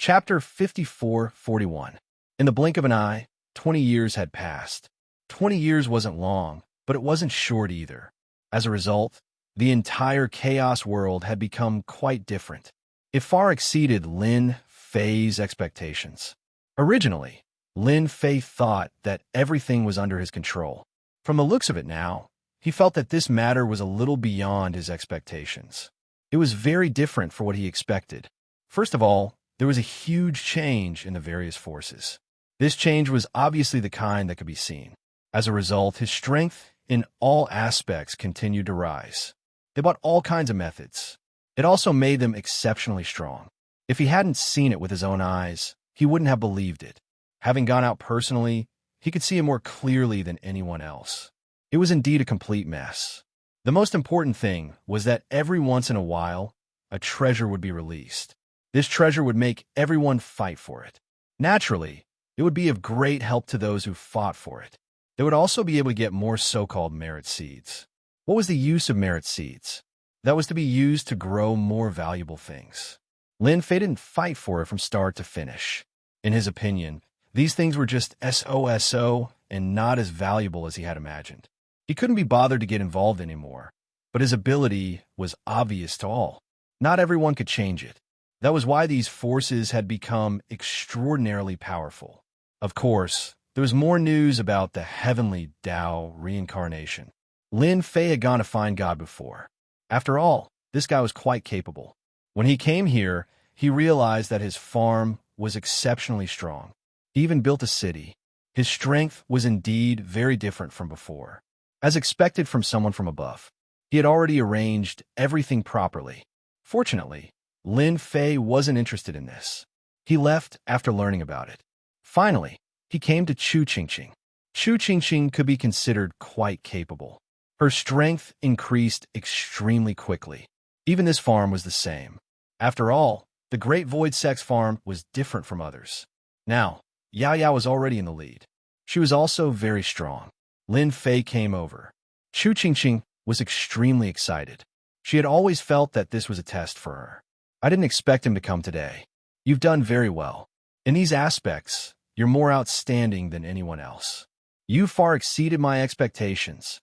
Chapter 54:41. In the blink of an eye, 20 years had passed. 20 years wasn't long, but it wasn't short either. As a result, the entire chaos world had become quite different. It far exceeded Lin Fei's expectations. Originally, Lin Fei thought that everything was under his control. From the looks of it now, he felt that this matter was a little beyond his expectations. It was very different for what he expected. First of all, there was a huge change in the various forces. This change was obviously the kind that could be seen. As a result, his strength in all aspects continued to rise. They bought all kinds of methods. It also made them exceptionally strong. If he hadn't seen it with his own eyes, he wouldn't have believed it. Having gone out personally, he could see it more clearly than anyone else. It was indeed a complete mess. The most important thing was that every once in a while, a treasure would be released. This treasure would make everyone fight for it. Naturally, it would be of great help to those who fought for it. They would also be able to get more so-called merit seeds. What was the use of merit seeds? That was to be used to grow more valuable things. Lin Fei didn't fight for it from start to finish. In his opinion, these things were just SOSO and not as valuable as he had imagined. He couldn't be bothered to get involved anymore, but his ability was obvious to all. Not everyone could change it. That was why these forces had become extraordinarily powerful. Of course, there was more news about the heavenly Tao reincarnation. Lin Fei had gone to find God before. After all, this guy was quite capable. When he came here, he realized that his farm was exceptionally strong. He even built a city. His strength was indeed very different from before. As expected from someone from above, he had already arranged everything properly. Fortunately, Lin Fei wasn't interested in this. He left after learning about it. Finally, he came to Chu Qingqing. Chu Qingqing could be considered quite capable. Her strength increased extremely quickly. Even this farm was the same. After all, the Great Void Sex farm was different from others. Now, Yao Yao was already in the lead. She was also very strong. Lin Fei came over. Chu Qingqing was extremely excited. She had always felt that this was a test for her. I didn't expect him to come today. You've done very well. In these aspects, you're more outstanding than anyone else. You far exceeded my expectations.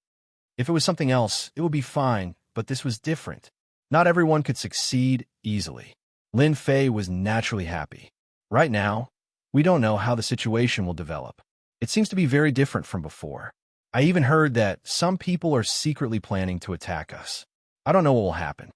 If it was something else, it would be fine, but this was different. Not everyone could succeed easily. Lin Fei was naturally happy. Right now, we don't know how the situation will develop. It seems to be very different from before. I even heard that some people are secretly planning to attack us. I don't know what will happen.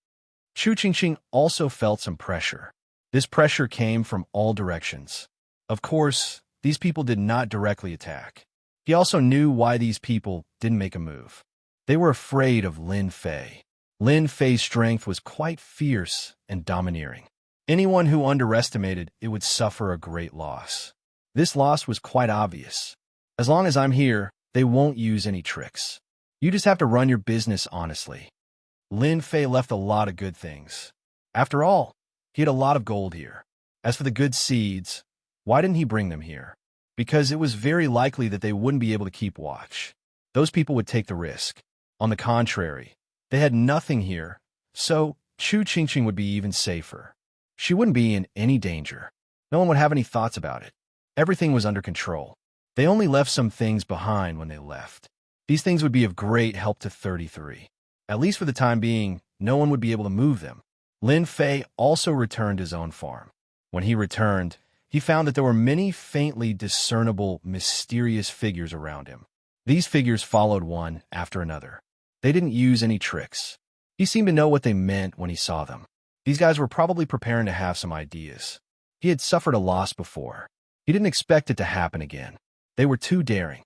Chu Qingqing also felt some pressure. This pressure came from all directions. Of course, these people did not directly attack. He also knew why these people didn't make a move. They were afraid of Lin Fei. Lin Fei's strength was quite fierce and domineering. Anyone who underestimated it would suffer a great loss. This loss was quite obvious. As long as I'm here, they won't use any tricks. You just have to run your business honestly. Lin Fei left a lot of good things. After all, he had a lot of gold here. As for the good seeds, why didn't he bring them here? Because it was very likely that they wouldn't be able to keep watch. Those people would take the risk. On the contrary, they had nothing here, so Chu Qingqing would be even safer. She wouldn't be in any danger. No one would have any thoughts about it. Everything was under control. They only left some things behind when they left. These things would be of great help to 33. At least for the time being, no one would be able to move them. Lin Fei also returned to his own farm. When he returned, he found that there were many faintly discernible, mysterious figures around him. These figures followed one after another. They didn't use any tricks. He seemed to know what they meant when he saw them. These guys were probably preparing to have some ideas. He had suffered a loss before. He didn't expect it to happen again. They were too daring.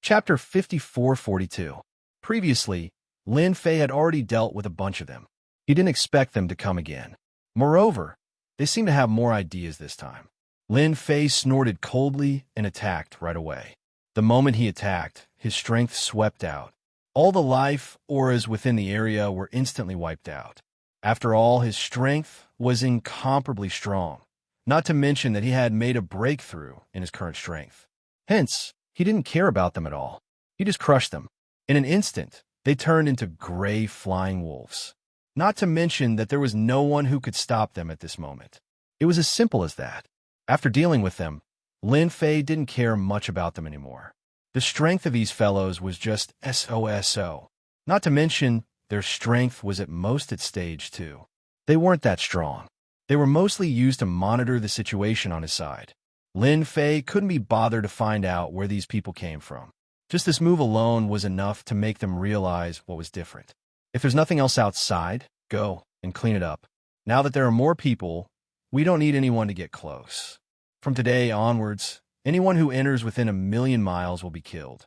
Chapter 54:42. Previously, Lin Fei had already dealt with a bunch of them. He didn't expect them to come again. Moreover, they seemed to have more ideas this time. Lin Fei snorted coldly and attacked right away. The moment he attacked, his strength swept out. All the life auras within the area were instantly wiped out. After all, his strength was incomparably strong, not to mention that he had made a breakthrough in his current strength. Hence, he didn't care about them at all. He just crushed them. In an instant, they turned into gray flying wolves. Not to mention that there was no one who could stop them at this moment. It was as simple as that. After dealing with them, Lin Fei didn't care much about them anymore. The strength of these fellows was just so. Not to mention, their strength was at most at stage 2. They weren't that strong. They were mostly used to monitor the situation on his side. Lin Fei couldn't be bothered to find out where these people came from. Just this move alone was enough to make them realize what was different. If there's nothing else outside, go and clean it up. Now that there are more people, we don't need anyone to get close. From today onwards, anyone who enters within 1,000,000 miles will be killed.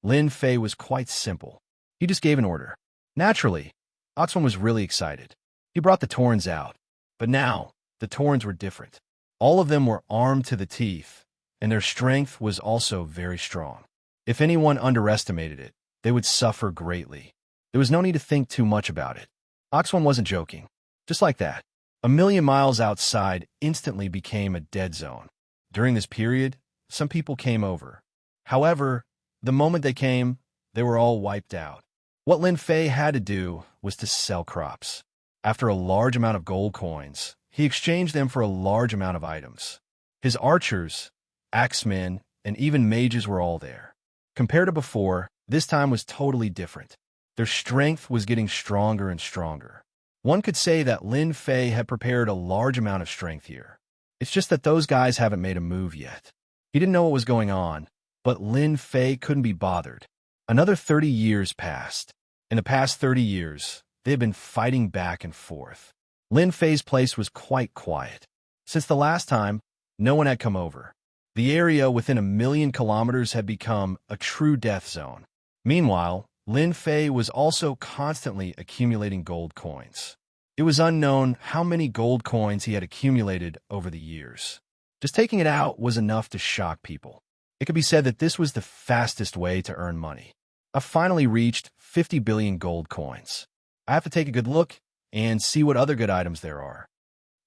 Lin Fei was quite simple. He just gave an order. Naturally, Oxwan was really excited. He brought the Torns out. But now, the Torns were different. All of them were armed to the teeth, and their strength was also very strong. If anyone underestimated it, they would suffer greatly. There was no need to think too much about it. Oxwan wasn't joking. Just like that, 1,000,000 miles outside instantly became a dead zone. During this period, some people came over. However, the moment they came, they were all wiped out. What Lin Fei had to do was to sell crops. After a large amount of gold coins, he exchanged them for a large amount of items. His archers, axemen, and even mages were all there. Compared to before, this time was totally different. Their strength was getting stronger and stronger. One could say that Lin Fei had prepared a large amount of strength here. It's just that those guys haven't made a move yet. He didn't know what was going on, but Lin Fei couldn't be bothered. Another 30 years passed. In the past 30 years, they had been fighting back and forth. Lin Fei's place was quite quiet. Since the last time, no one had come over. The area within 1,000,000 kilometers had become a true death zone. Meanwhile, Lin Fei was also constantly accumulating gold coins. It was unknown how many gold coins he had accumulated over the years. Just taking it out was enough to shock people. It could be said that this was the fastest way to earn money. I've finally reached 50 billion gold coins. I have to take a good look and see what other good items there are.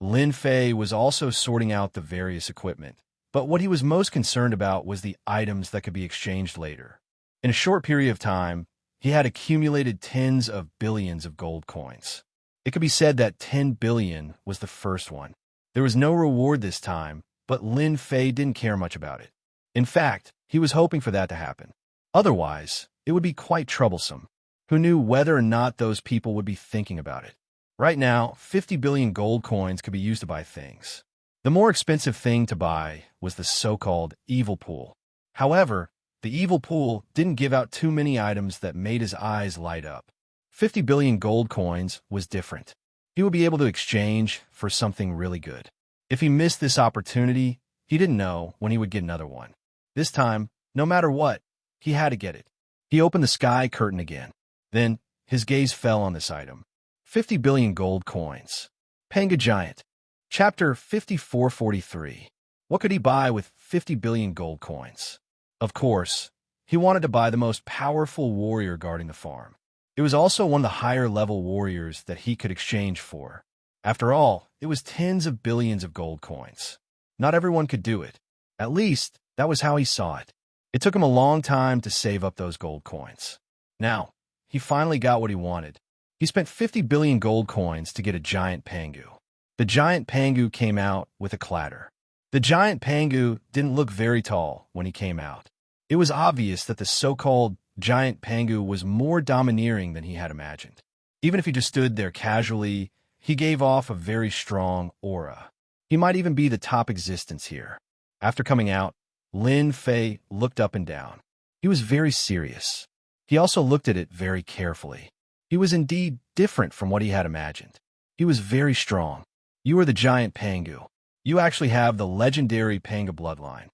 Lin Fei was also sorting out the various equipment, but what he was most concerned about was the items that could be exchanged later. In a short period of time, he had accumulated tens of billions of gold coins. It could be said that 10 billion was the first one. There was no reward this time, but Lin Fei didn't care much about it. In fact, he was hoping for that to happen. Otherwise, it would be quite troublesome. Who knew whether or not those people would be thinking about it? Right now, 50 billion gold coins could be used to buy things. The more expensive thing to buy was the so-called evil pool. However, the evil pool didn't give out too many items that made his eyes light up. 50 billion gold coins was different. He would be able to exchange for something really good. If he missed this opportunity, he didn't know when he would get another one. This time, no matter what, he had to get it. He opened the sky curtain again. Then, his gaze fell on this item. 50 billion gold coins. Panga Giant. Chapter 5443. What could he buy with 50 billion gold coins? Of course, he wanted to buy the most powerful warrior guarding the farm. It was also one of the higher-level warriors that he could exchange for. After all, it was tens of billions of gold coins. Not everyone could do it. At least, that was how he saw it. It took him a long time to save up those gold coins. Now, he finally got what he wanted. He spent 50 billion gold coins to get a giant pangu. The giant pangu came out with a clatter. The giant pangu didn't look very tall when he came out. It was obvious that the so-called giant pangu was more domineering than he had imagined. Even if he just stood there casually, he gave off a very strong aura. He might even be the top existence here. After coming out, Lin Fei looked up and down. He was very serious. He also looked at it very carefully. He was indeed different from what he had imagined. He was very strong. You are the giant pangu. You actually have the legendary Panga bloodline.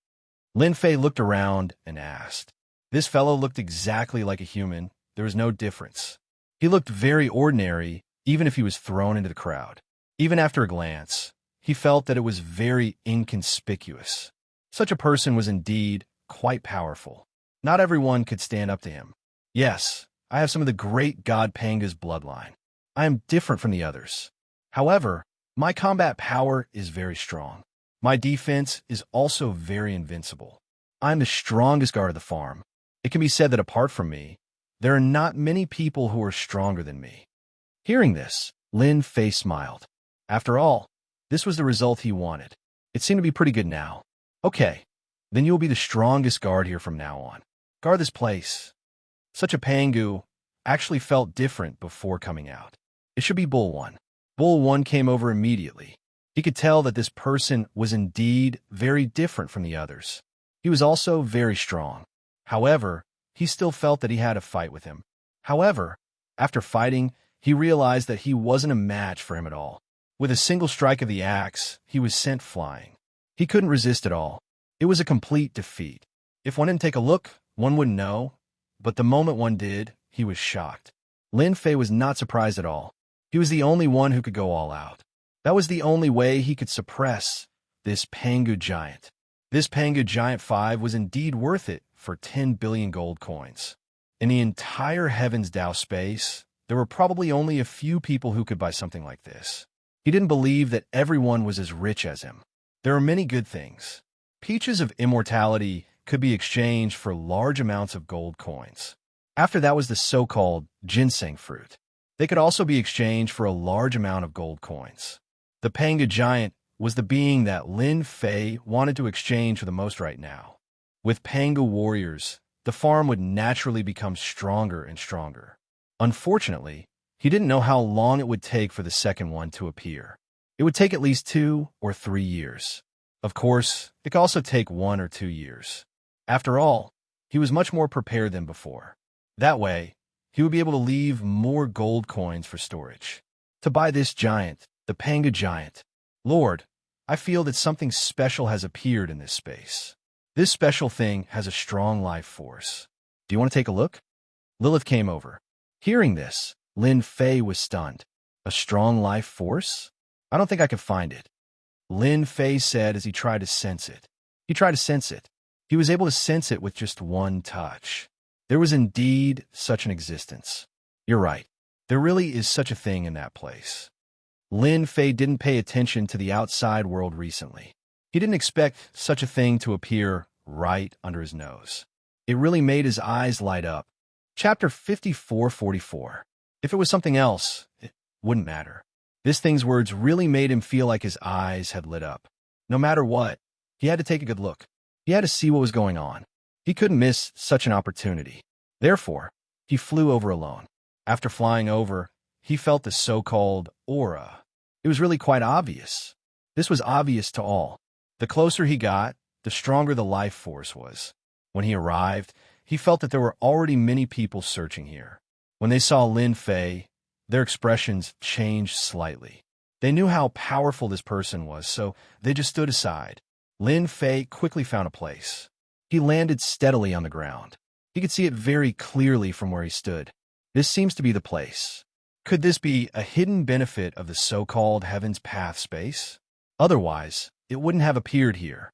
Lin Fei looked around and asked. This fellow looked exactly like a human. There was no difference. He looked very ordinary, even if he was thrown into the crowd. Even after a glance, he felt that it was very inconspicuous. Such a person was indeed quite powerful. Not everyone could stand up to him. Yes, I have some of the great God Panga's bloodline. I am different from the others. However, my combat power is very strong. My defense is also very invincible. I am the strongest guard of the farm. It can be said that apart from me, there are not many people who are stronger than me. Hearing this, Lin Fei smiled. After all, this was the result he wanted. It seemed to be pretty good now. Okay, then you'll be the strongest guard here from now on. Guard this place. Such a Pangu actually felt different before coming out. It should be Bull 1. Bull 1 came over immediately. He could tell that this person was indeed very different from the others. He was also very strong. However, he still felt that he had a fight with him. However, after fighting, he realized that he wasn't a match for him at all. With a single strike of the axe, he was sent flying. He couldn't resist at all. It was a complete defeat. If one didn't take a look, one wouldn't know, but the moment one did, he was shocked. Lin Fei was not surprised at all. He was the only one who could go all out. That was the only way he could suppress this Pangu giant. This Pangu giant 5 was indeed worth it for 10 billion gold coins. In the entire Heavens Dao space, there were probably only a few people who could buy something like this. He didn't believe that everyone was as rich as him. There are many good things. Peaches of immortality could be exchanged for large amounts of gold coins. After that was the so-called ginseng fruit. They could also be exchanged for a large amount of gold coins. The Pangu giant was the being that Lin Fei wanted to exchange for the most right now. With Pangu warriors, the farm would naturally become stronger and stronger. Unfortunately, he didn't know how long it would take for the second one to appear. It would take at least 2 or 3 years. Of course, it could also take 1 or 2 years. After all, he was much more prepared than before. That way, he would be able to leave more gold coins for storage. To buy this giant, the Pangu giant. Lord, I feel that something special has appeared in this space. This special thing has a strong life force. Do you want to take a look? Lilith came over. Hearing this, Lin Fei was stunned. A strong life force? I don't think I could find it. Lin Fei said as he tried to sense it. He tried to sense it. He was able to sense it with just one touch. There was indeed such an existence. You're right. There really is such a thing in that place. Lin Fei didn't pay attention to the outside world recently. He didn't expect such a thing to appear right under his nose. It really made his eyes light up. Chapter 54:44. If it was something else, it wouldn't matter. This thing's words really made him feel like his eyes had lit up. No matter what, he had to take a good look. He had to see what was going on. He couldn't miss such an opportunity. Therefore, he flew over alone. After flying over, he felt the so-called aura. It was really quite obvious. This was obvious to all. The closer he got, the stronger the life force was. When he arrived, he felt that there were already many people searching here. When they saw Lin Fei, their expressions changed slightly. They knew how powerful this person was, so they just stood aside. Lin Fei quickly found a place. He landed steadily on the ground. He could see it very clearly from where he stood. This seems to be the place. Could this be a hidden benefit of the so-called Heaven's Path space? Otherwise, it wouldn't have appeared here.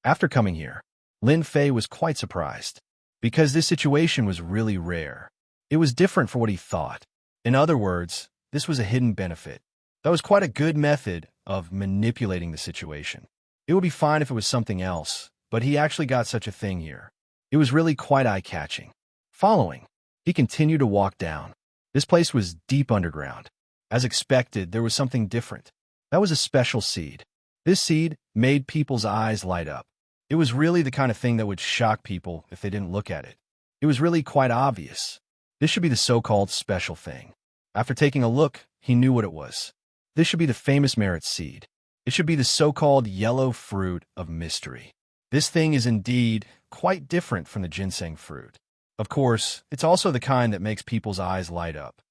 After coming here, Lin Fei was quite surprised, because this situation was really rare. It was different from what he thought. In other words, this was a hidden benefit. That was quite a good method of manipulating the situation. It would be fine if it was something else, but he actually got such a thing here. It was really quite eye-catching. Following, he continued to walk down. This place was deep underground. As expected, there was something different. That was a special seed. This seed made people's eyes light up. It was really the kind of thing that would shock people if they didn't look at it. It was really quite obvious. This should be the so-called special thing. After taking a look, he knew what it was. This should be the famous merit seed. It should be the so-called yellow fruit of mystery. This thing is indeed quite different from the ginseng fruit. Of course, it's also the kind that makes people's eyes light up.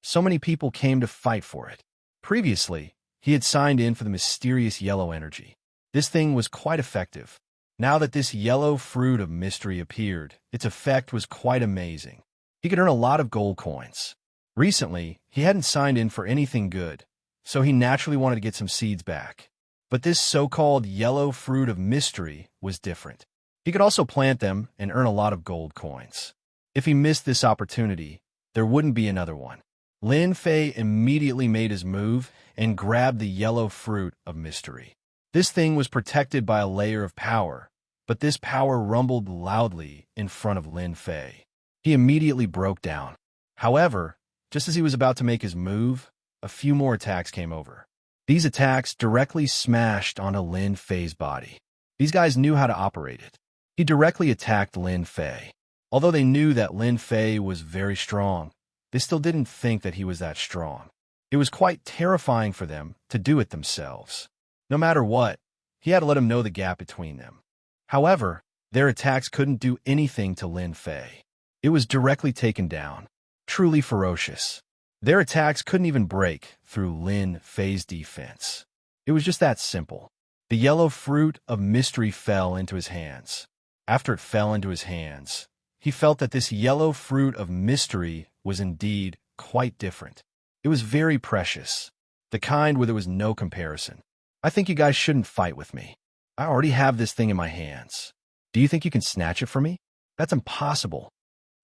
So many people came to fight for it. Previously, he had signed in for the mysterious yellow energy. This thing was quite effective. Now that this yellow fruit of mystery appeared, its effect was quite amazing. He could earn a lot of gold coins. Recently, he hadn't signed in for anything good, so he naturally wanted to get some seeds back. But this so-called yellow fruit of mystery was different. He could also plant them and earn a lot of gold coins. If he missed this opportunity, there wouldn't be another one. Lin Fei immediately made his move and grabbed the yellow fruit of mystery. This thing was protected by a layer of power, but this power rumbled loudly in front of Lin Fei. He immediately broke down. However, just as he was about to make his move, a few more attacks came over. These attacks directly smashed onto Lin Fei's body. These guys knew how to operate it. He directly attacked Lin Fei. Although they knew that Lin Fei was very strong, they still didn't think that he was that strong. It was quite terrifying for them to do it themselves. No matter what, he had to let him know the gap between them. However, their attacks couldn't do anything to Lin Fei. It was directly taken down. Truly ferocious. Their attacks couldn't even break through Lin Fei's defense. It was just that simple. The yellow fruit of mystery fell into his hands. After it fell into his hands, he felt that this yellow fruit of mystery was indeed quite different. It was very precious, the kind where there was no comparison. I think you guys shouldn't fight with me. I already have this thing in my hands. Do you think you can snatch it from me? That's impossible.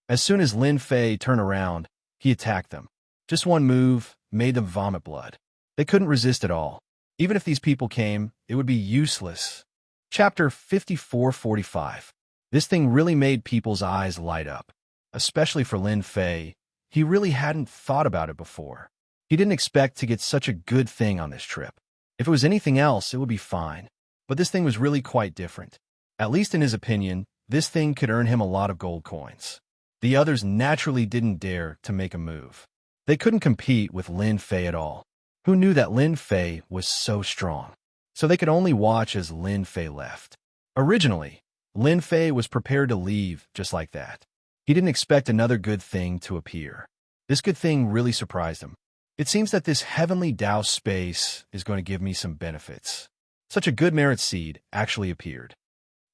As soon as Lin Fei turned around, he attacked them. Just one move made them vomit blood. They couldn't resist at all. Even if these people came, it would be useless. Chapter 54:45. This thing really made people's eyes light up, especially for Lin Fei. He really hadn't thought about it before. He didn't expect to get such a good thing on this trip. If it was anything else, it would be fine. But this thing was really quite different. At least in his opinion, this thing could earn him a lot of gold coins. The others naturally didn't dare to make a move. They couldn't compete with Lin Fei at all. Who knew that Lin Fei was so strong? So they could only watch as Lin Fei left. Originally, Lin Fei was prepared to leave just like that. He didn't expect another good thing to appear. This good thing really surprised him. It seems that this heavenly Tao space is going to give me some benefits. Such a good merit seed actually appeared.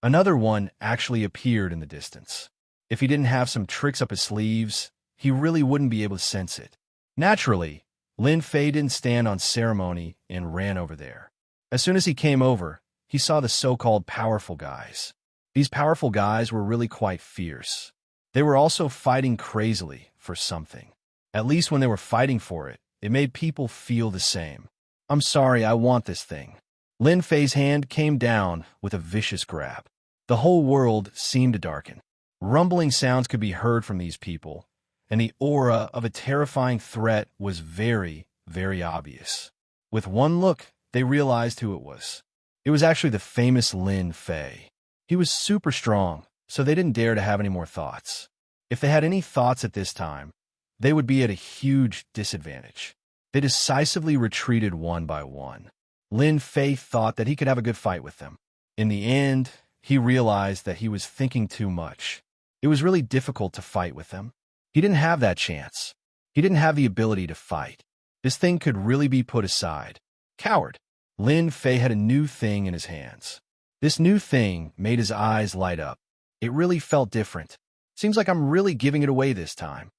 Another one actually appeared in the distance. If he didn't have some tricks up his sleeves, he really wouldn't be able to sense it. Naturally, Lin Fei didn't stand on ceremony and ran over there. As soon as he came over, he saw the so-called powerful guys. These powerful guys were really quite fierce. They were also fighting crazily for something. At least when they were fighting for it, it made people feel the same. I'm sorry, I want this thing. Lin Fei's hand came down with a vicious grab. The whole world seemed to darken. Rumbling sounds could be heard from these people, and the aura of a terrifying threat was very, very obvious. With one look, they realized who it was. It was actually the famous Lin Fei. He was super strong, so they didn't dare to have any more thoughts. If they had any thoughts at this time, they would be at a huge disadvantage. They decisively retreated one by one. Lin Fei thought that he could have a good fight with them. In the end, he realized that he was thinking too much. It was really difficult to fight with them. He didn't have that chance. He didn't have the ability to fight. This thing could really be put aside. Coward. Lin Fei had a new thing in his hands. This new thing made his eyes light up. It really felt different. Seems like I'm really giving it away this time.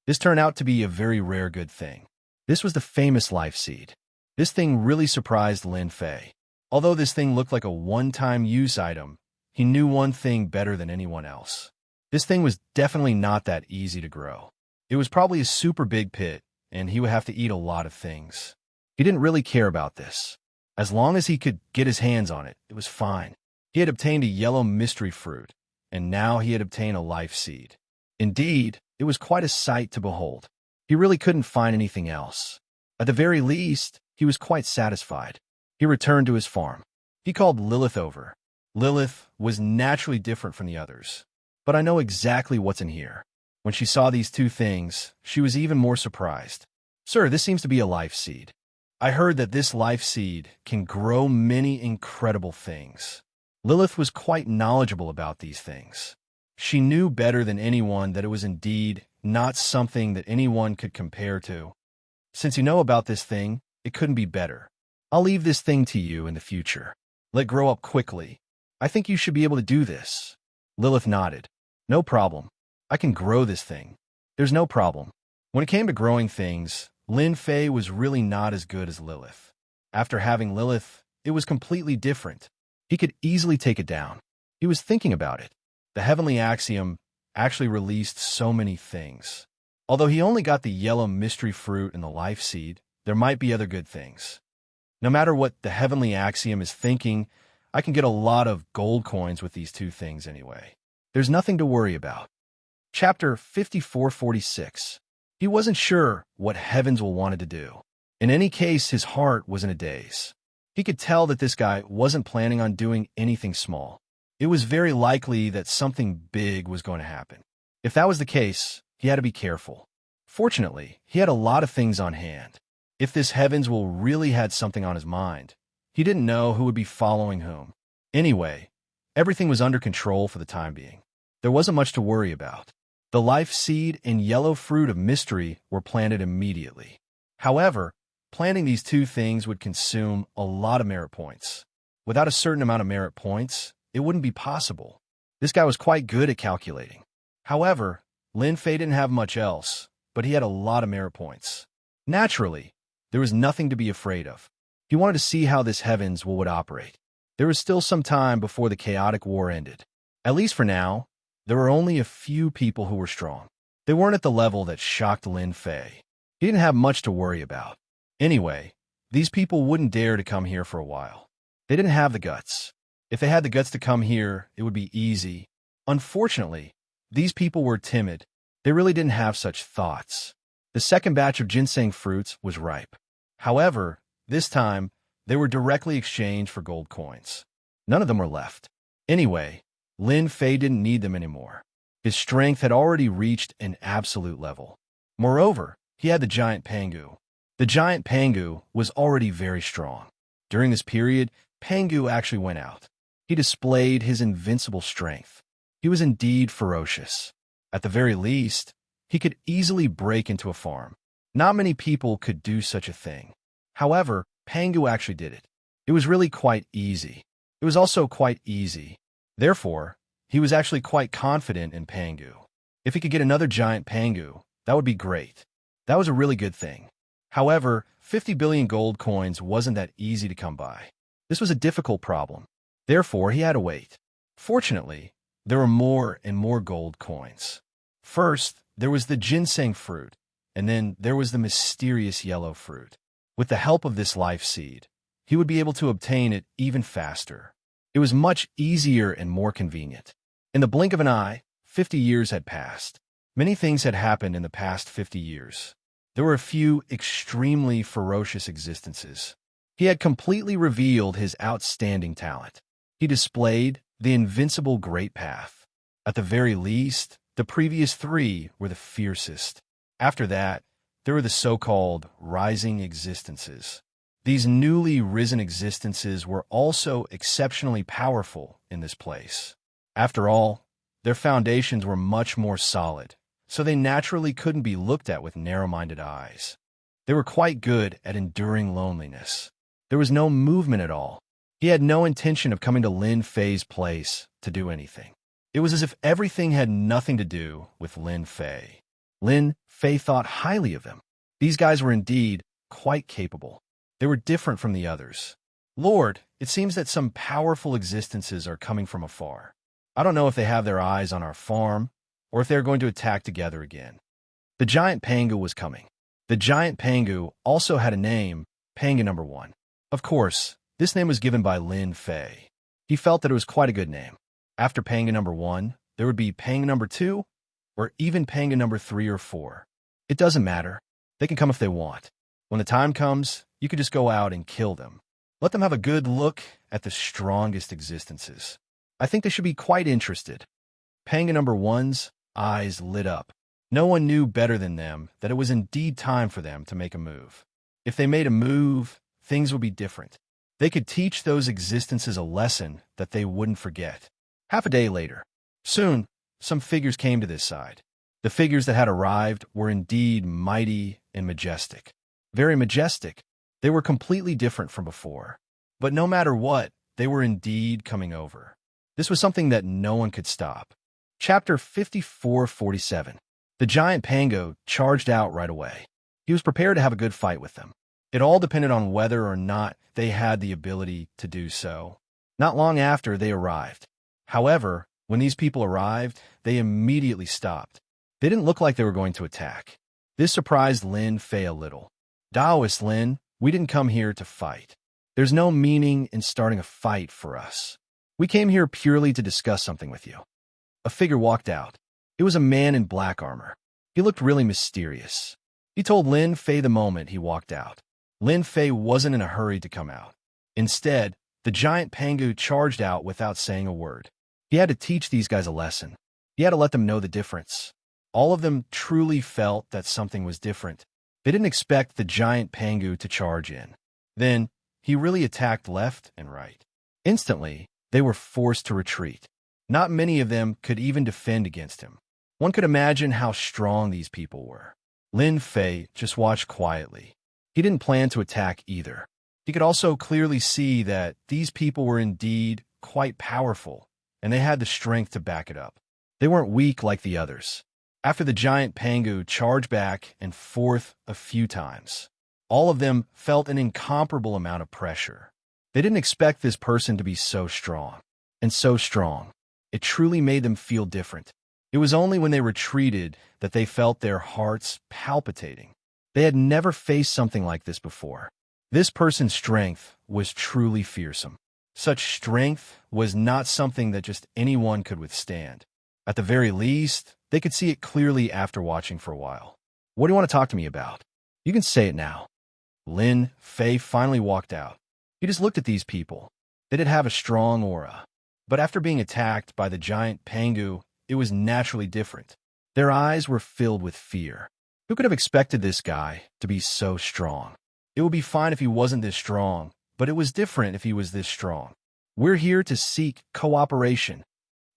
This turned out to be a very rare good thing. This was the famous life seed. This thing really surprised Lin Fei. Although this thing looked like a one-time use item, he knew one thing better than anyone else. This thing was definitely not that easy to grow. It was probably a super big pit, and he would have to eat a lot of things. He didn't really care about this. As long as he could get his hands on it, it was fine. He had obtained a yellow mystery fruit, and now he had obtained a life seed. Indeed, it was quite a sight to behold. He really couldn't find anything else. At the very least, he was quite satisfied. He returned to his farm. He called Lilith over. Lilith was naturally different from the others. But I know exactly what's in here. When she saw these two things, she was even more surprised. Sir, this seems to be a life seed. I heard that this life seed can grow many incredible things. Lilith was quite knowledgeable about these things. She knew better than anyone that it was indeed not something that anyone could compare to. Since you know about this thing, it couldn't be better. I'll leave this thing to you in the future. Let it grow up quickly. I think you should be able to do this. Lilith nodded. No problem. I can grow this thing. There's no problem. When it came to growing things, Lin Fei was really not as good as Lilith. After having Lilith, it was completely different. He could easily take it down. He was thinking about it. The heavenly axiom actually released so many things. Although he only got the yellow mystery fruit and the life seed, there might be other good things. No matter what the heavenly axiom is thinking, I can get a lot of gold coins with these two things anyway. There's nothing to worry about. Chapter 54:46. He wasn't sure what Heavens will wanted to do. In any case, his heart was in a daze. He could tell that this guy wasn't planning on doing anything small. It was very likely that something big was going to happen. If that was the case, he had to be careful. Fortunately, he had a lot of things on hand. If this Heavens will really had something on his mind, he didn't know who would be following whom. Anyway, everything was under control for the time being. There wasn't much to worry about. The life seed and yellow fruit of mystery were planted immediately. However, planting these two things would consume a lot of merit points. Without a certain amount of merit points, it wouldn't be possible. This guy was quite good at calculating. However, Lin Fei didn't have much else, but he had a lot of merit points. Naturally, there was nothing to be afraid of. He wanted to see how this Heavens would operate. There was still some time before the chaotic war ended. At least for now, there were only a few people who were strong. They weren't at the level that shocked Lin Fei. He didn't have much to worry about. Anyway, these people wouldn't dare to come here for a while. They didn't have the guts. If they had the guts to come here, it would be easy. Unfortunately, these people were timid. They really didn't have such thoughts. The second batch of ginseng fruits was ripe. However, this time, they were directly exchanged for gold coins. None of them were left. Anyway, Lin Fei didn't need them anymore. His strength had already reached an absolute level. Moreover, he had the giant Pangu. The giant Pangu was already very strong. During this period, Pangu actually went out. He displayed his invincible strength. He was indeed ferocious. At the very least, he could easily break into a farm. Not many people could do such a thing. However, Pangu actually did it. It was really quite easy. It was also quite easy. Therefore, he was actually quite confident in Pangu. If he could get another giant Pangu, that would be great. That was a really good thing. However, 50 billion gold coins wasn't that easy to come by. This was a difficult problem. Therefore, he had to wait. Fortunately, there were more and more gold coins. First, there was the ginseng fruit, and then there was the mysterious yellow fruit. With the help of this life seed, he would be able to obtain it even faster. It was much easier and more convenient. In the blink of an eye, 50 years had passed. Many things had happened in the past 50 years. There were a few extremely ferocious existences. He had completely revealed his outstanding talent. He displayed the invincible great path. At the very least, the previous three were the fiercest. After that, there were the so-called rising existences. These newly risen existences were also exceptionally powerful in this place. After all, their foundations were much more solid, so they naturally couldn't be looked at with narrow-minded eyes. They were quite good at enduring loneliness. There was no movement at all. He had no intention of coming to Lin Fei's place to do anything. It was as if everything had nothing to do with Lin Fei. Lin Fei thought highly of them. These guys were indeed quite capable. They were different from the others. Lord, it seems that some powerful existences are coming from afar. I don't know if they have their eyes on our farm, or if they're going to attack together again. The giant Pangu was coming. The giant Pangu also had a name, Pangu number 1. Of course, this name was given by Lin Fei. He felt that it was quite a good name. After Pangu number 1, there would be Pangu number 2, or even Pangu number 3 or 4. It doesn't matter. They can come if they want. When the time comes, you could just go out and kill them. Let them have a good look at the strongest existences. I think they should be quite interested. Pangu number 1's eyes lit up. No one knew better than them that it was indeed time for them to make a move. If they made a move, things would be different. They could teach those existences a lesson that they wouldn't forget. Half a day later, soon, some figures came to this side. The figures that had arrived were indeed mighty and majestic. Very majestic. They were completely different from before. But no matter what, they were indeed coming over. This was something that no one could stop. Chapter 5447. The giant Pangu charged out right away. He was prepared to have a good fight with them. It all depended on whether or not they had the ability to do so. Not long after, they arrived. However, when these people arrived, they immediately stopped. They didn't look like they were going to attack. This surprised Lin Fei a little. Taoist Lin, we didn't come here to fight. There's no meaning in starting a fight for us. We came here purely to discuss something with you. A figure walked out. It was a man in black armor. He looked really mysterious. He told Lin Fei the moment he walked out. Lin Fei wasn't in a hurry to come out. Instead, the giant Pangu charged out without saying a word. He had to teach these guys a lesson. He had to let them know the difference. All of them truly felt that something was different. They didn't expect the giant Pangu to charge in. Then, he really attacked left and right. Instantly, they were forced to retreat. Not many of them could even defend against him. One could imagine how strong these people were. Lin Fei just watched quietly. He didn't plan to attack either. He could also clearly see that these people were indeed quite powerful, and they had the strength to back it up. They weren't weak like the others. After the giant Pangu charged back and forth a few times, all of them felt an incomparable amount of pressure. They didn't expect this person to be so strong. And so strong. It truly made them feel different. It was only when they retreated that they felt their hearts palpitating. They had never faced something like this before. This person's strength was truly fearsome. Such strength was not something that just anyone could withstand. At the very least, they could see it clearly after watching for a while. What do you want to talk to me about? You can say it now. Lin Fei finally walked out. He just looked at these people. They did have a strong aura. But after being attacked by the giant Pangu, it was naturally different. Their eyes were filled with fear. Who could have expected this guy to be so strong? It would be fine if he wasn't this strong, but it was different if he was this strong. We're here to seek cooperation.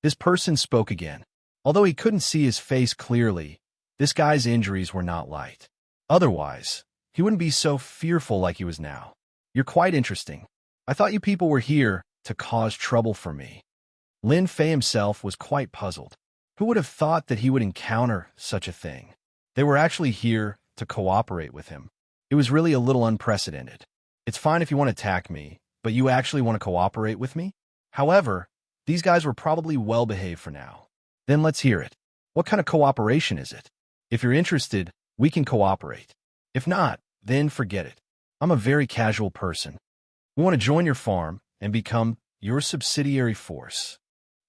This person spoke again. Although he couldn't see his face clearly, this guy's injuries were not light. Otherwise, he wouldn't be so fearful like he was now. You're quite interesting. I thought you people were here to cause trouble for me. Lin Fei himself was quite puzzled. Who would have thought that he would encounter such a thing? They were actually here to cooperate with him. It was really a little unprecedented. It's fine if you want to attack me, but you actually want to cooperate with me? However, these guys were probably well-behaved for now. Then let's hear it. What kind of cooperation is it? If you're interested, we can cooperate. If not, then forget it. I'm a very casual person. We want to join your farm and become your subsidiary force.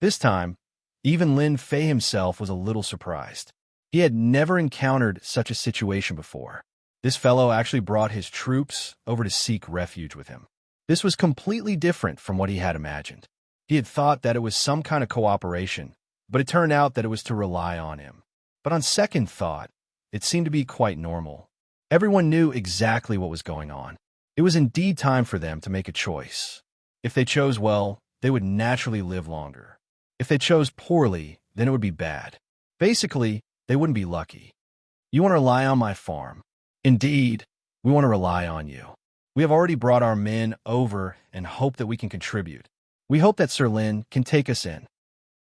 This time, even Lin Fei himself was a little surprised. He had never encountered such a situation before. This fellow actually brought his troops over to seek refuge with him. This was completely different from what he had imagined. He had thought that it was some kind of cooperation, but it turned out that it was to rely on him. But on second thought, it seemed to be quite normal. Everyone knew exactly what was going on. It was indeed time for them to make a choice. If they chose well, they would naturally live longer. If they chose poorly, then it would be bad. Basically, they wouldn't be lucky. You want to rely on my farm? Indeed, we want to rely on you. We have already brought our men over and hope that we can contribute. We hope that Sir Lin can take us in.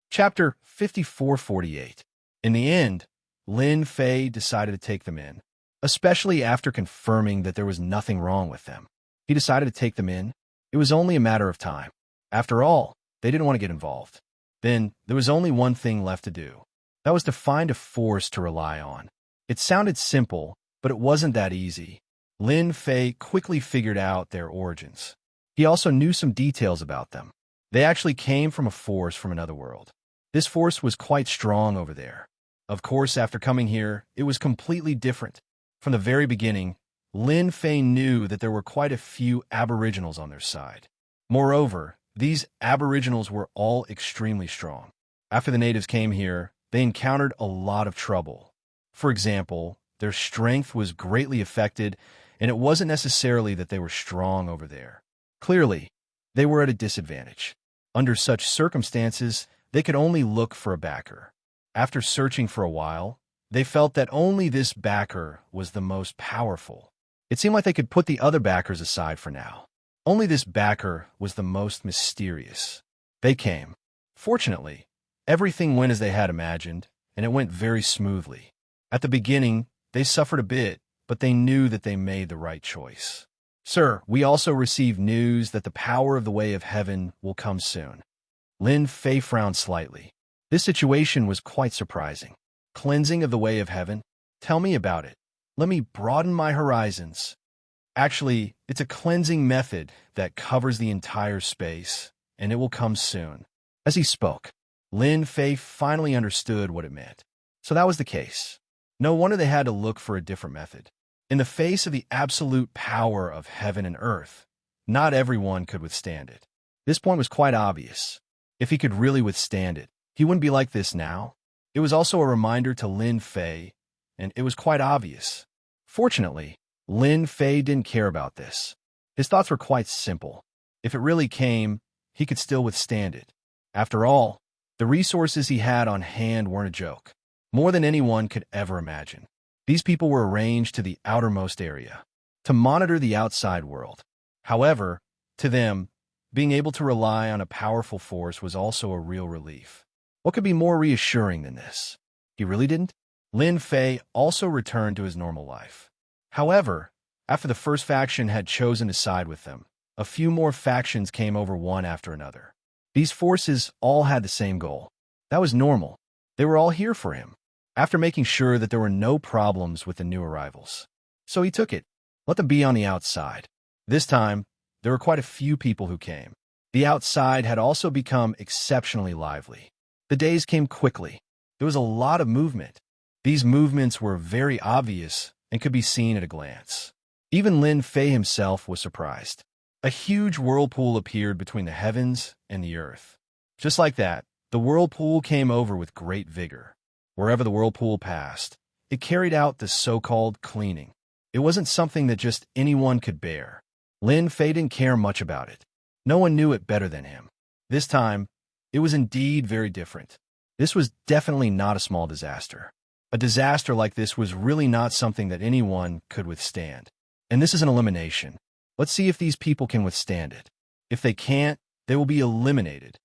Chapter 5448. In the end, Lin Fei decided to take them in, especially after confirming that there was nothing wrong with them. He decided to take them in. It was only a matter of time. After all, they didn't want to get involved. Then, there was only one thing left to do. That was to find a force to rely on. It sounded simple, but it wasn't that easy. Lin Fei quickly figured out their origins. He also knew some details about them. They actually came from a force from another world. This force was quite strong over there. Of course, after coming here, it was completely different. From the very beginning, Lin Fei knew that there were quite a few aboriginals on their side. Moreover, these aboriginals were all extremely strong. After the natives came here, they encountered a lot of trouble. For example, their strength was greatly affected, and it wasn't necessarily that they were strong over there. Clearly, they were at a disadvantage. Under such circumstances, they could only look for a backer. After searching for a while, they felt that only this backer was the most powerful. It seemed like they could put the other backers aside for now. Only this backer was the most mysterious. They came. Fortunately, everything went as they had imagined, and it went very smoothly. At the beginning, they suffered a bit, but they knew that they made the right choice. Sir, we also received news that the power of the way of heaven will come soon. Lin Fei frowned slightly. This situation was quite surprising. Cleansing of the way of heaven? Tell me about it. Let me broaden my horizons. Actually, it's a cleansing method that covers the entire space, and it will come soon. As he spoke, Lin Fei finally understood what it meant. So that was the case. No wonder they had to look for a different method. In the face of the absolute power of heaven and earth, not everyone could withstand it. This point was quite obvious. If he could really withstand it, he wouldn't be like this now. It was also a reminder to Lin Fei, and it was quite obvious. Fortunately, Lin Fei didn't care about this. His thoughts were quite simple. If it really came, he could still withstand it. After all, the resources he had on hand weren't a joke. More than anyone could ever imagine. These people were arranged to the outermost area, to monitor the outside world. However, to them, being able to rely on a powerful force was also a real relief. What could be more reassuring than this? He really didn't? Lin Fei also returned to his normal life. However, after the first faction had chosen to side with them, a few more factions came over one after another. These forces all had the same goal. That was normal. They were all here for him, after making sure that there were no problems with the new arrivals. So he took it. Let them be on the outside. This time, there were quite a few people who came. The outside had also become exceptionally lively. The days came quickly. There was a lot of movement. These movements were very obvious and could be seen at a glance. Even Lin Fei himself was surprised. A huge whirlpool appeared between the heavens and the earth. Just like that, the whirlpool came over with great vigor. Wherever the whirlpool passed, it carried out the so-called cleaning. It wasn't something that just anyone could bear. Lin Fei didn't care much about it. No one knew it better than him. This time, it was indeed very different. This was definitely not a small disaster. A disaster like this was really not something that anyone could withstand. And this is an elimination. Let's see if these people can withstand it. If they can't, they will be eliminated.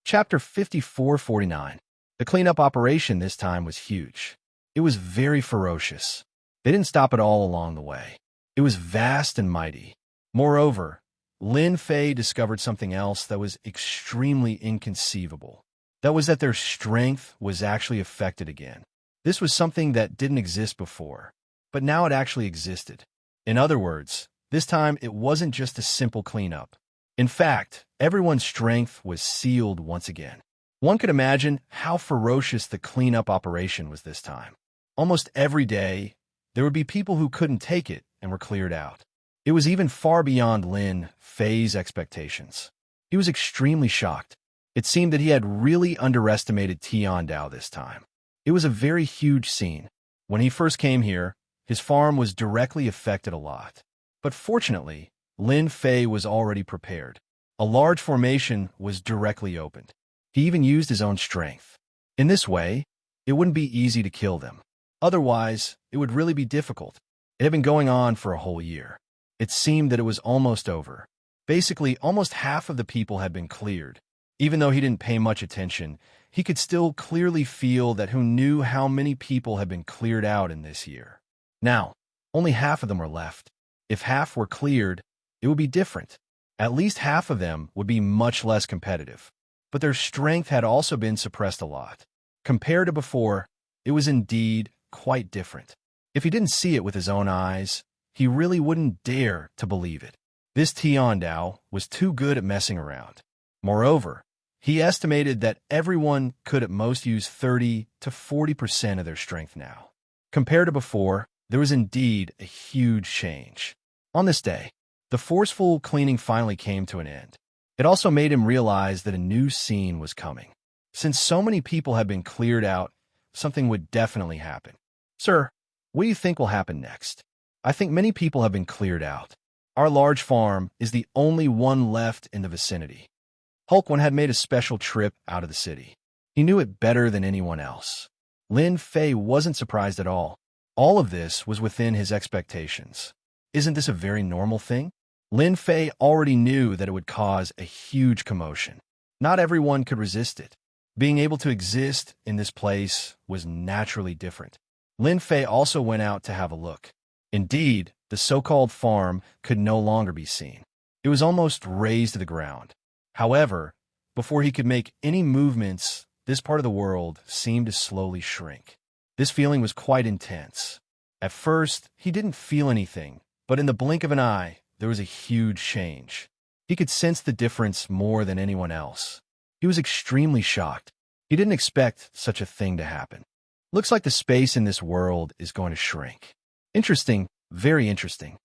Chapter 5449. The cleanup operation this time was huge. It was very ferocious. They didn't stop at all along the way. It was vast and mighty. Moreover, Lin Fei discovered something else that was extremely inconceivable. That was that their strength was actually affected again. This was something that didn't exist before, but now it actually existed. In other words, this time it wasn't just a simple cleanup. In fact, everyone's strength was sealed once again. One could imagine how ferocious the cleanup operation was this time. Almost every day, there would be people who couldn't take it and were cleared out. It was even far beyond Lin Fei's expectations. He was extremely shocked. It seemed that he had really underestimated Tiandao this time. It was a very huge scene. When he first came here, his farm was directly affected a lot. But fortunately, Lin Fei was already prepared. A large formation was directly opened. He even used his own strength. In this way, it wouldn't be easy to kill them. Otherwise, it would really be difficult. It had been going on for a whole year. It seemed that it was almost over. Basically, almost half of the people had been cleared. Even though he didn't pay much attention, he could still clearly feel that who knew how many people had been cleared out in this year. Now, only half of them were left. If half were cleared, it would be different. At least half of them would be much less competitive. But their strength had also been suppressed a lot. Compared to before, it was indeed quite different. If he didn't see it with his own eyes, he really wouldn't dare to believe it. This Tiandao was too good at messing around. Moreover, he estimated that everyone could at most use 30 to 40% of their strength now. Compared to before, there was indeed a huge change. On this day, the forceful cleaning finally came to an end. It also made him realize that a new scene was coming. Since so many people had been cleared out, something would definitely happen. Sir, what do you think will happen next? I think many people have been cleared out. Our large farm is the only one left in the vicinity. Hulkwan had made a special trip out of the city. He knew it better than anyone else. Lin Fei wasn't surprised at all. All of this was within his expectations. Isn't this a very normal thing? Lin Fei already knew that it would cause a huge commotion. Not everyone could resist it. Being able to exist in this place was naturally different. Lin Fei also went out to have a look. Indeed, the so-called farm could no longer be seen. It was almost razed to the ground. However, before he could make any movements, this part of the world seemed to slowly shrink. This feeling was quite intense. At first, he didn't feel anything, but in the blink of an eye, there was a huge change. He could sense the difference more than anyone else. He was extremely shocked. He didn't expect such a thing to happen. Looks like the space in this world is going to shrink. Interesting, Very interesting.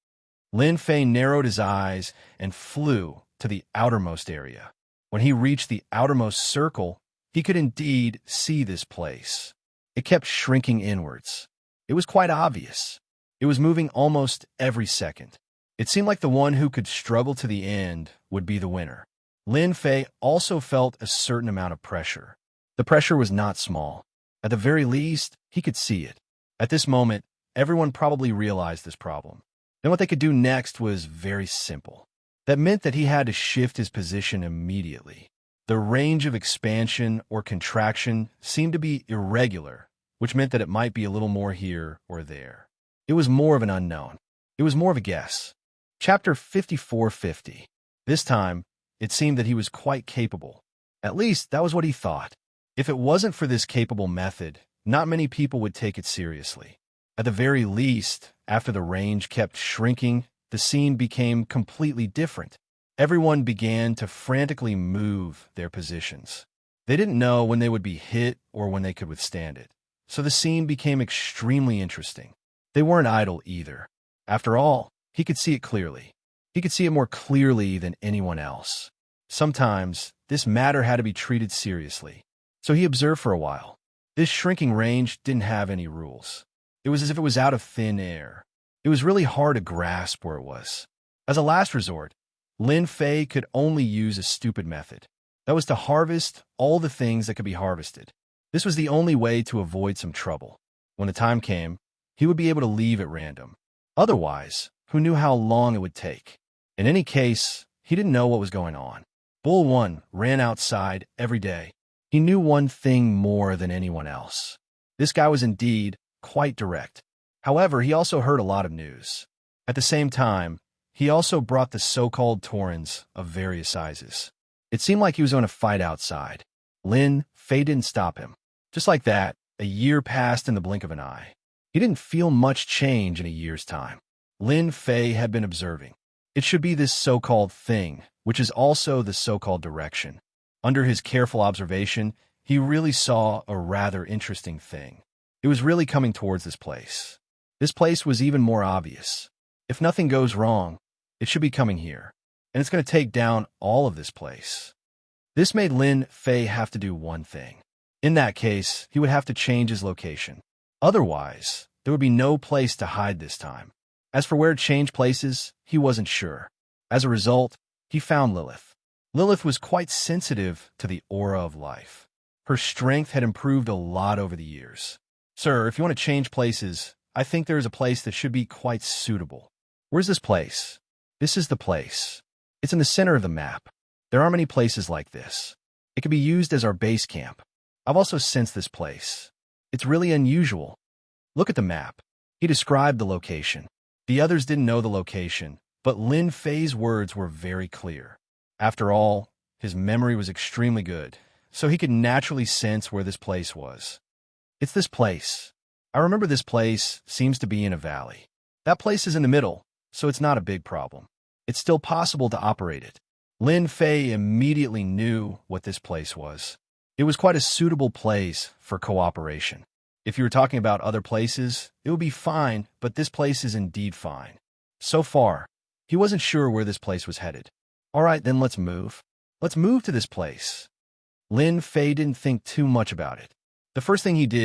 Lin Fei narrowed his eyes and flew to the outermost area. When he reached the outermost circle, he could indeed see this place. It kept shrinking inwards. It was quite obvious. It was moving almost every second. It seemed like the one who could struggle to the end would be the winner. Lin Fei also felt a certain amount of pressure. The pressure was not small. At the very least, he could see it. At this moment, everyone probably realized this problem. And what they could do next was very simple. That meant that he had to shift his position immediately. The range of expansion or contraction seemed to be irregular, which meant that it might be a little more here or there. It was more of an unknown. It was more of a guess. Chapter 5450. This time, it seemed that he was quite capable. At least, that was what he thought. If it wasn't for this capable method, not many people would take it seriously. At the very least, after the range kept shrinking, the scene became completely different. Everyone began to frantically move their positions. They didn't know when they would be hit or when they could withstand it. So the scene became extremely interesting. They weren't idle either. After all, he could see it clearly. He could see it more clearly than anyone else. Sometimes, this matter had to be treated seriously. So he observed for a while. This shrinking range didn't have any rules. It was as if it was out of thin air. It was really hard to grasp where it was. As a last resort, Lin Fei could only use a stupid method. That was to harvest all the things that could be harvested. This was the only way to avoid some trouble. When the time came, he would be able to leave at random. Otherwise, who knew how long it would take? In any case, he didn't know what was going on. Bull 1 ran outside every day. He knew one thing more than anyone else. This guy was indeed quite direct. However, he also heard a lot of news. At the same time, he also brought the so-called Taurens of various sizes. It seemed like he was going to fight outside. Lin Fei didn't stop him. Just like that, a year passed in the blink of an eye. He didn't feel much change in a year's time. Lin Fei had been observing. It should be this so-called thing, which is also the so-called direction. Under his careful observation, he really saw a rather interesting thing. It was really coming towards this place. This place was even more obvious. If nothing goes wrong, it should be coming here, and it's going to take down all of this place. This made Lin Fei have to do one thing. In that case, he would have to change his location. Otherwise, there would be no place to hide this time. As for where to change places, he wasn't sure. As a result, he found Lilith. Lilith was quite sensitive to the aura of life. Her strength had improved a lot over the years. Sir, if you want to change places, I think there is a place that should be quite suitable. Where's this place? This is the place. It's in the center of the map. There aren't many places like this. It could be used as our base camp. I've also sensed this place. It's really unusual. Look at the map. He described the location. The others didn't know the location, but Lin Fei's words were very clear. After all, his memory was extremely good, so he could naturally sense where this place was. It's this place. I remember this place seems to be in a valley. That place is in the middle, so it's not a big problem. It's still possible to operate it. Lin Fei immediately knew what this place was. It was quite a suitable place for cooperation. If you were talking about other places, it would be fine, but this place is indeed fine. So far, he wasn't sure where this place was headed. All right, then let's move. Let's move to this place. Lin Fei didn't think too much about it. The first thing he did